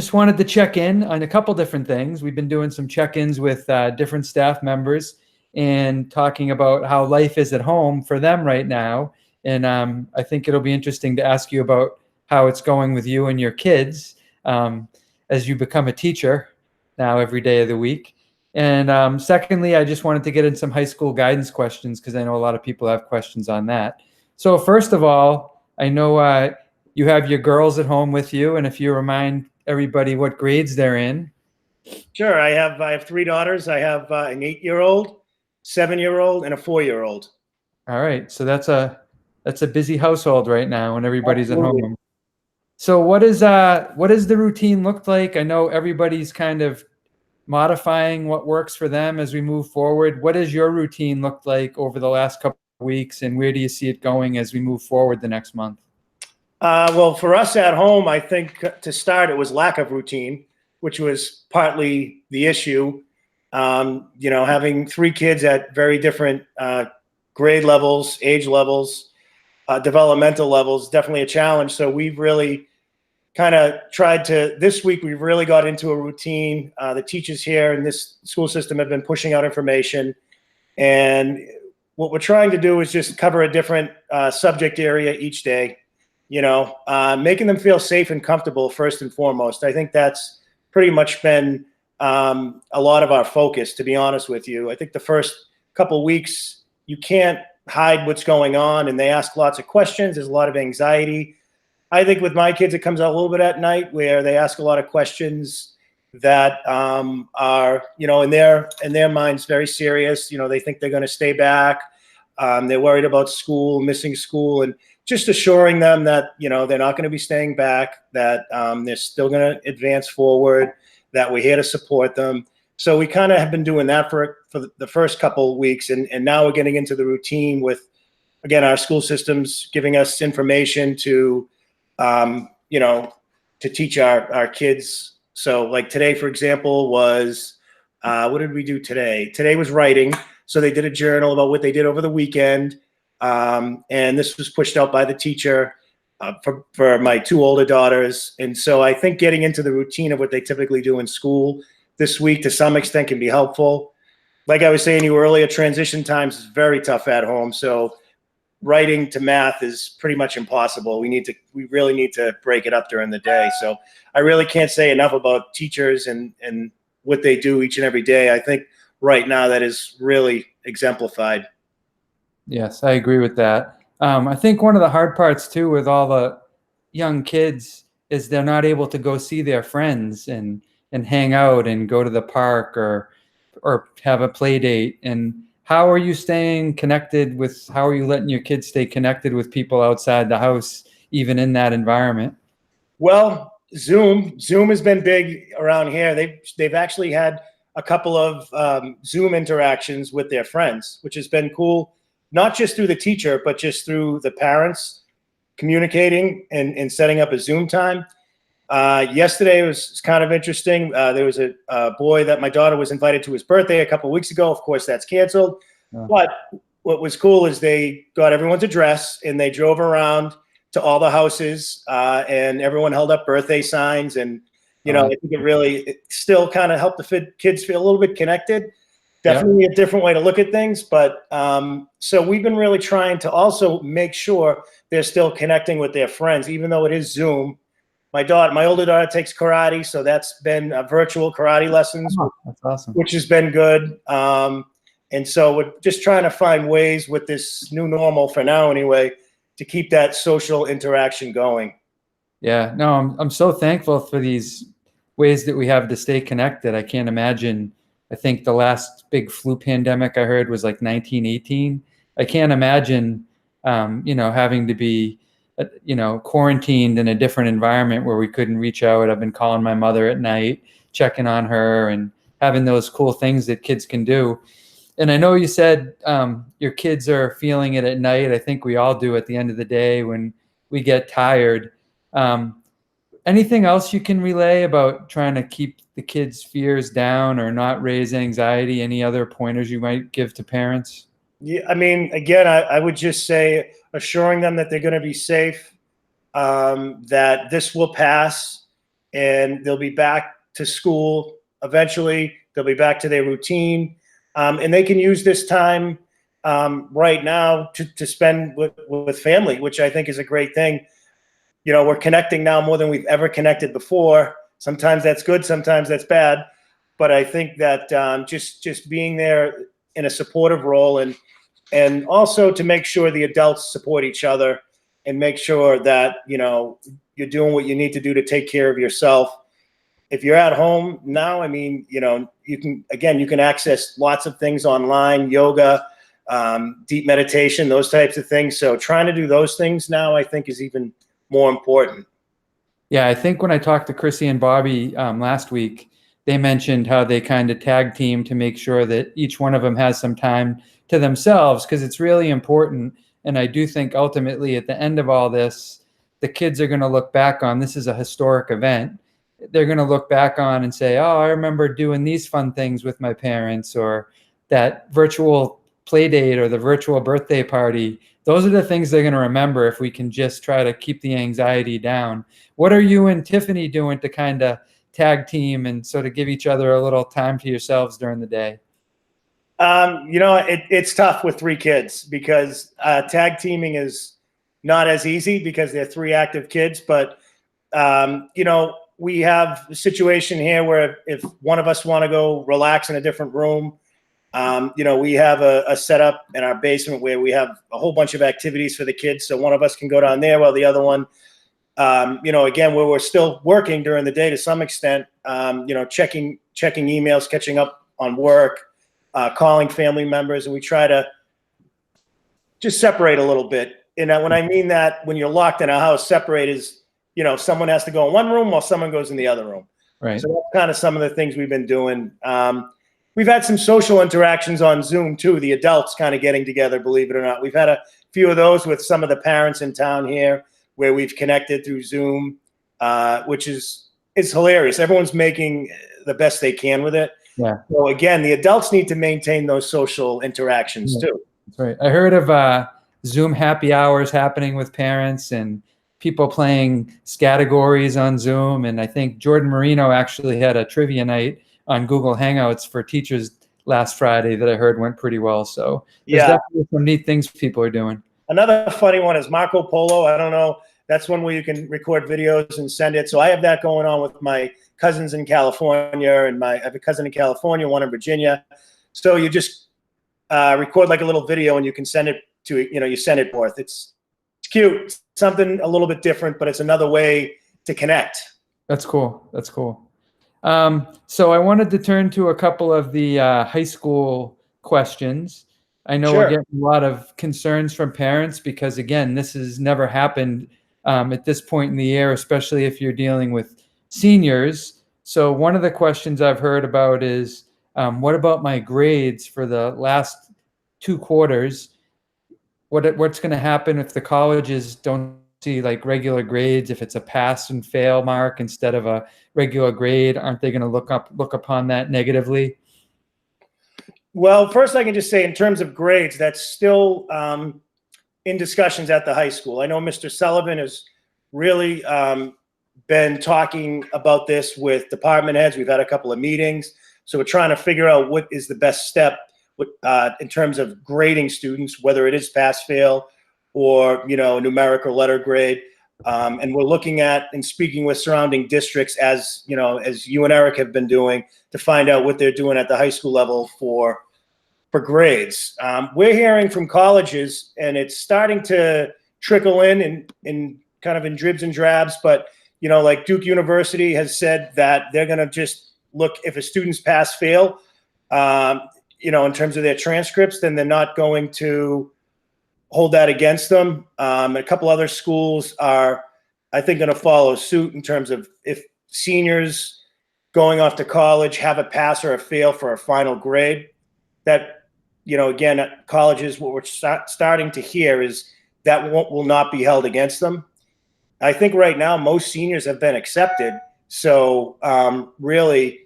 Just wanted to check in on a couple different things. We've been doing some check-ins with different staff members and talking about how life is at home for them right now. And I think it'll be interesting to ask you about how it's going with you and your kids as you become a teacher now every day of the week. And secondly, I just wanted to get in some high school guidance questions because I know a lot of people have questions on that. So first of all, I know you have your girls at home with you, and if you remind everybody what grades they're in. Sure. I have three daughters. I have an 8-year-old, 7-year-old, and a 4-year-old. All right, so that's a busy household right now, and everybody's Absolutely. at home. So what does the routine look like? I know everybody's kind of modifying what works for them as we move forward. What does your routine look like over the last couple of weeks, and where do you see it going as we move forward the next month? Well, for us at home, I think to start, it was lack of routine, which was partly the issue. Having three kids at very different grade levels, age levels, developmental levels, definitely a challenge. So we've really kind of tried to, this week, we've really got into a routine. The teachers here in this school system have been pushing out information. And what we're trying to do is just cover a different subject area each day. Making them feel safe and comfortable first and foremost. I think that's pretty much been a lot of our focus, to be honest with you. I think the first couple weeks, you can't hide what's going on, and they ask lots of questions. There's a lot of anxiety. I think with my kids, it comes out a little bit at night where they ask a lot of questions that are, in their minds, very serious. They think they're going to stay back. They're worried about school, missing school, and just assuring them that, they're not going to be staying back, that they're still going to advance forward, that we're here to support them. So we kind of have been doing that for the first couple of weeks. And now we're getting into the routine with, again, our school systems giving us information to teach our kids. So like today, for example, was, what did we do today? Today was writing. So they did a journal about what they did over the weekend. And this was pushed out by the teacher for my two older daughters. And so I think getting into the routine of what they typically do in school this week to some extent can be helpful. Like I was saying to you earlier, transition times is very tough at home. So writing to math is pretty much impossible. We really need to break it up during the day. So I really can't say enough about teachers and what they do each and every day. I think right now that is really exemplified. Yes, I agree with that. I think one of the hard parts too with all the young kids is they're not able to go see their friends and hang out and go to the park or have a play date. And how are you staying connected with, how are you letting your kids stay connected with people outside the house, even in that environment? Well, Zoom has been big around here. They've actually had a couple of Zoom interactions with their friends, which has been cool, not just through the teacher, but just through the parents communicating and setting up a Zoom time. Yesterday was kind of interesting. There was a boy that my daughter was invited to his birthday a couple of weeks ago. Of course, that's canceled. Oh. But what was cool is they got everyone's address and they drove around to all the houses and everyone held up birthday signs. And, I think it still kind of helped the kids feel a little bit connected. Definitely a different way to look at things. But so we've been really trying to also make sure they're still connecting with their friends, even though it is Zoom. My older daughter takes karate, so that's been virtual karate lessons. Oh, that's awesome. Which has been good. And so we're just trying to find ways with this new normal for now anyway, to keep that social interaction going. Yeah, no, I'm so thankful for these ways that we have to stay connected. I can't imagine. I think the last big flu pandemic I heard was like 1918. I can't imagine, having to be, quarantined in a different environment where we couldn't reach out. I've been calling my mother at night, checking on her, and having those cool things that kids can do. And I know you said your kids are feeling it at night. I think we all do at the end of the day when we get tired. Anything else you can relay about trying to keep the kids' fears down or not raise anxiety? Any other pointers you might give to parents? Yeah, I mean, again, I would just say assuring them that they're going to be safe, that this will pass. and they'll be back to school eventually. They'll be back to their routine, and they can use this time right now to spend with family, which I think is a great thing. You know, we're connecting now more than we've ever connected before. Sometimes that's good, sometimes that's bad, but I think that just being there in a supportive role, and also to make sure the adults support each other and make sure that, you know, you're doing what you need to do to take care of yourself. If you're at home now, I mean, you know, you can access lots of things online, yoga, deep meditation, those types of things. So trying to do those things now, I think, is even more important. Yeah, I think when I talked to Chrissy and Bobby last week, they mentioned how they kind of tag team to make sure that each one of them has some time to themselves, because it's really important. And I do think ultimately at the end of all this, the kids are going to look back on this as a historic event. They're going to look back on and say, oh, I remember doing these fun things with my parents, or that virtual play date or the virtual birthday party. Those are the things they're going to remember if we can just try to keep the anxiety down. What are you and Tiffany doing to kind of tag team and sort of give each other a little time to yourselves during the day? You know, it's tough with 3 kids because tag teaming is not as easy because they're 3 active kids. But, you know, we have a situation here where if one of us want to go relax in a different room, you know, we have a setup in our basement where we have a whole bunch of activities for the kids. So one of us can go down there while the other one, you know, again, where we're still working during the day to some extent, you know, checking emails, catching up on work, calling family members, and we try to just separate a little bit. And when I mean that, when you're locked in a house, separate is, you know, someone has to go in one room while someone goes in the other room. Right. So that's kind of some of the things we've been doing. We've had some social interactions on Zoom too, the adults kind of getting together, believe it or not. We've had a few of those with some of the parents in town here where we've connected through Zoom, which is hilarious. Everyone's making the best they can with it. Yeah. So again, the adults need to maintain those social interactions too. That's right. I heard of Zoom happy hours happening with parents and people playing categories on Zoom. And I think Jordan Marino actually had a trivia night on Google Hangouts for teachers last Friday that I heard went pretty well. So there's definitely some neat things people are doing. Another funny one is Marco Polo. I don't know. That's one where you can record videos and send it. So I have that going on with my cousins in California, and I have a cousin in California, one in Virginia. So you just record like a little video and you can send it to, you know, you send it forth. It's cute. It's something a little bit different, but it's another way to connect. That's cool. That's cool. So I wanted to turn to a couple of the high school questions. I know we're getting a lot of concerns from parents because, again, this has never happened at this point in the year, especially if you're dealing with seniors. So one of the questions I've heard about is, what about my grades for the last 2 quarters? What's going to happen if the colleges don't see like regular grades? If it's a pass and fail mark instead of a regular grade, aren't they going to look upon that negatively? Well, first I can just say in terms of grades, that's still in discussions at the high school. I know Mr. Sullivan has really been talking about this with department heads. We've had a couple of meetings. So we're trying to figure out what is the best step in terms of grading students, whether it is pass fail or, you know, numeric or letter grade. And we're looking at and speaking with surrounding districts, as you know, as you and Eric have been doing, to find out what they're doing at the high school level for grades. We're hearing from colleges, and it's starting to trickle in kind of in dribs and drabs. But you know, like Duke University has said that they're going to just look if a student's pass fail, you know, in terms of their transcripts, then they're not going to hold that against them. A couple other schools are, I think, going to follow suit in terms of if seniors going off to college have a pass or a fail for a final grade. That, you know, again, at colleges, what we're starting to hear is that will not be held against them. I think right now most seniors have been accepted. So really,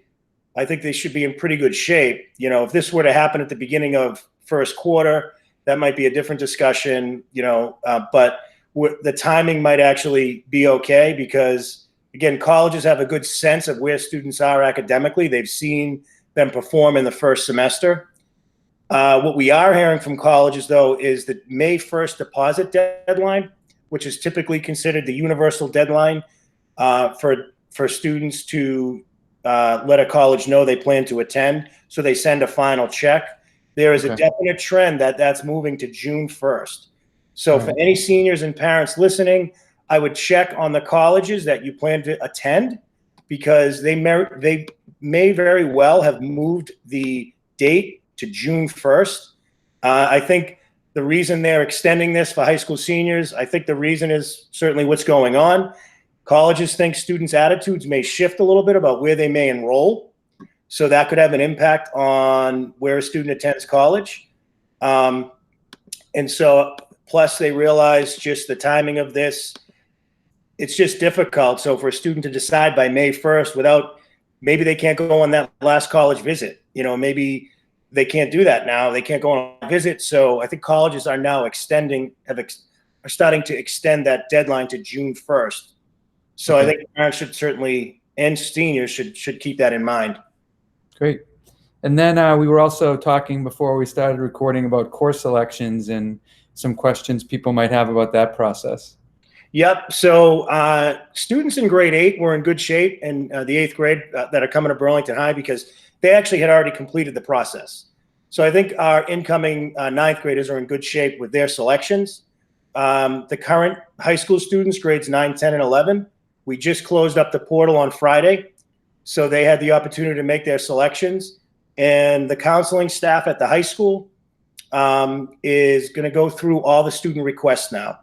I think they should be in pretty good shape. You know, if this were to happen at the beginning of first quarter, that might be a different discussion, you know, but the timing might actually be okay because, again, colleges have a good sense of where students are academically. They've seen them perform in the first semester. What we are hearing from colleges, though, is the May 1st deposit deadline, which is typically considered the universal deadline for students to let a college know they plan to attend, so they send a final check. There is a definite trend that's moving to June 1st. So for any seniors and parents listening, I would check on the colleges that you plan to attend, because they may very well have moved the date to June 1st. I think the reason they're extending this for high school seniors, I think the reason is certainly what's going on. Colleges think students' attitudes may shift a little bit about where they may enroll. So that could have an impact on where a student attends college. And so plus they realize just the timing of this, it's just difficult. So for a student to decide by May 1st without, maybe they can't go on that last college visit, maybe they can't do that now. They can't go on a visit. So I think colleges are now are starting to extend that deadline to June 1st. So I think parents should certainly, and seniors should keep that in mind. Great. And then we were also talking before we started recording about course selections and some questions people might have about that process. Yep. So students in grade 8 were in good shape, and the 8th grade that are coming to Burlington High, because they actually had already completed the process. So I think our incoming 9th graders are in good shape with their selections. The current high school students, grades 9, 10, and 11, we just closed up the portal on Friday. So they had the opportunity to make their selections. And the counseling staff at the high school is going to go through all the student requests now.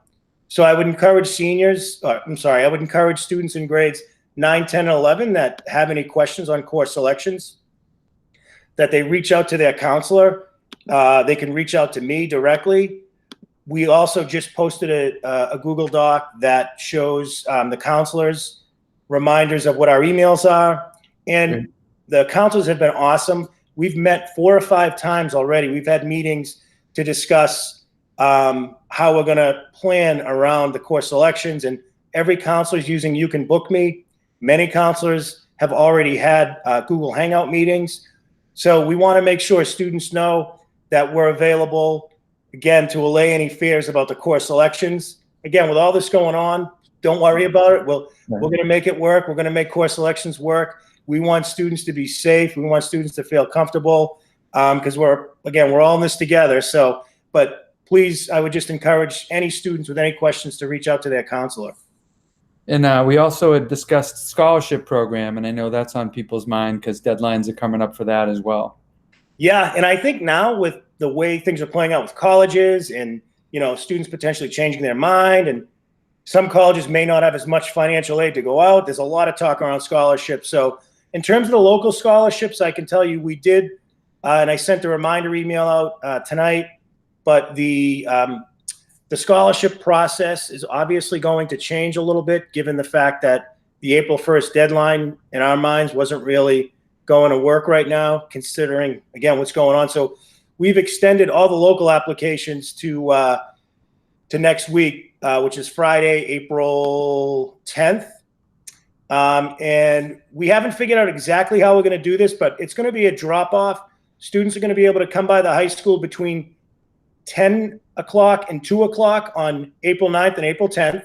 So I would encourage I would encourage students in grades 9, 10, and 11 that have any questions on course selections, that they reach out to their counselor. They can reach out to me directly. We also just posted a Google Doc that shows the counselors reminders of what our emails are. And the counselors have been awesome. We've met 4 or 5 times already. We've had meetings to discuss how we're going to plan around the course selections. And every counselor is using You Can Book Me. Many counselors have already had Google Hangout meetings. So we want to make sure students know that we're available, again, to allay any fears about the course selections. Again, with all this going on, don't worry about it. We're going to make it work. We're going to make course selections work. We want students to be safe. We want students to feel comfortable, because we're all in this together. So, but please, I would just encourage any students with any questions to reach out to their counselor. And we also had discussed scholarship program, and I know that's on people's mind because deadlines are coming up for that as well. Yeah, and I think now with the way things are playing out with colleges and, students potentially changing their mind, and some colleges may not have as much financial aid to go out. There's a lot of talk around scholarships. So in terms of the local scholarships, I can tell you we did, and I sent a reminder email out tonight, but the scholarship process is obviously going to change a little bit, given the fact that the April 1st deadline in our minds wasn't really going to work right now, considering, again, what's going on. So we've extended all the local applications to next week, which is Friday, April 10th. And we haven't figured out exactly how we're going to do this, but it's going to be a drop-off. Students are going to be able to come by the high school between 10 o'clock and 2 o'clock on April 9th and April 10th.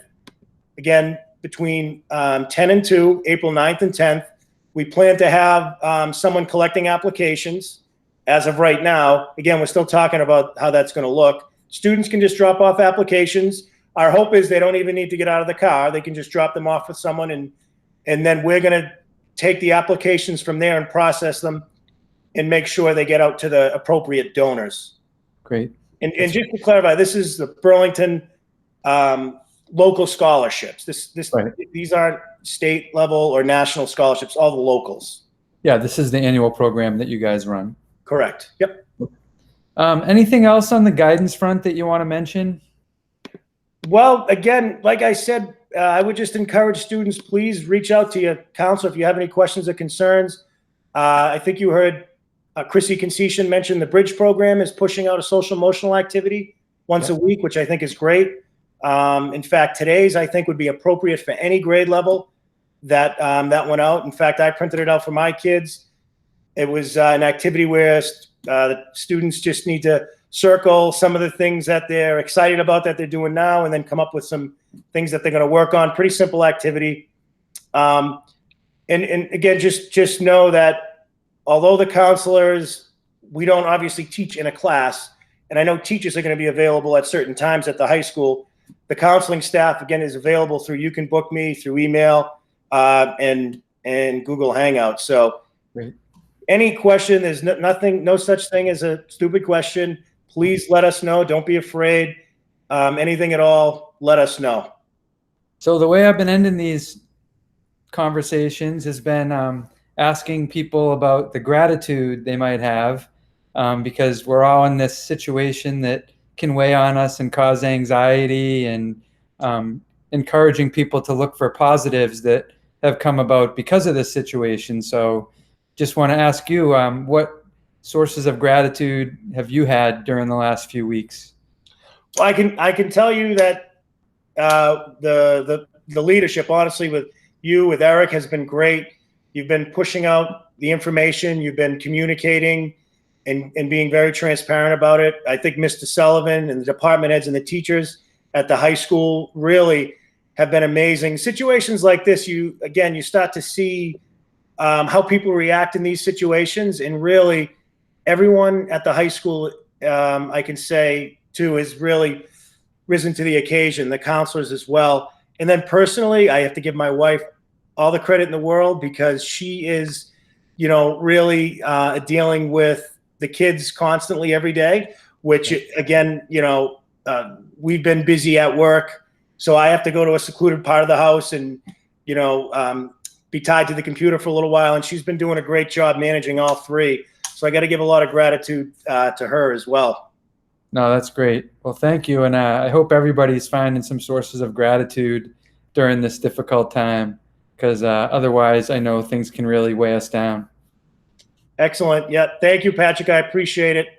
Again, between 10 and 2, April 9th and 10th. We plan to have someone collecting applications as of right now. Again, we're still talking about how that's going to look. Students can just drop off applications. Our hope is they don't even need to get out of the car. They can just drop them off with someone, and then we're going to take the applications from there and process them and make sure they get out to the appropriate donors. Great. And just to clarify, this is the Burlington local scholarships. These aren't state level or national scholarships, all the locals. Yeah, this is the annual program that you guys run. Correct. Yep. Anything else on the guidance front that you want to mention? Well, again, like I said, I would just encourage students, please reach out to your counselor if you have any questions or concerns. I think you heard Chrissy Concession mention the Bridge program is pushing out a social emotional activity once a week, which I think is great. In fact, today's I think would be appropriate for any grade level. that went out. In fact, I printed it out for my kids. It was an activity where the students just need to circle some of the things that they're excited about that they're doing now, and then come up with some things that they're going to work on. Pretty simple activity. And again, just know that although the counselors, we don't obviously teach in a class, and I know teachers are going to be available at certain times at the high school, the counseling staff, again, is available through, you can book me through email and Google Hangouts. So Great. Any question, there's no such thing as a stupid question. Please let us know. Don't be afraid. Anything at all, let us know. So the way I've been ending these conversations has been asking people about the gratitude they might have, because we're all in this situation that can weigh on us and cause anxiety, and encouraging people to look for positives that have come about because of this situation. So just want to ask you, what sources of gratitude have you had during the last few weeks? Well, I can tell you that the leadership, honestly, with you, with Eric, has been great. You've been pushing out the information. You've been communicating and being very transparent about it. I think Mr. Sullivan and the department heads and the teachers at the high school really have been amazing. Situations like this, you start to see how people react in these situations, and really everyone at the high school, I can say too, has really risen to the occasion, the counselors as well. And then personally, I have to give my wife all the credit in the world, because she is, really dealing with the kids constantly every day, which again, we've been busy at work. So I have to go to a secluded part of the house and, be tied to the computer for a little while. And she's been doing a great job managing all three. So I got to give a lot of gratitude to her as well. No, that's great. Well, thank you. And I hope everybody's finding some sources of gratitude during this difficult time, because otherwise I know things can really weigh us down. Excellent. Yeah. Thank you, Patrick. I appreciate it.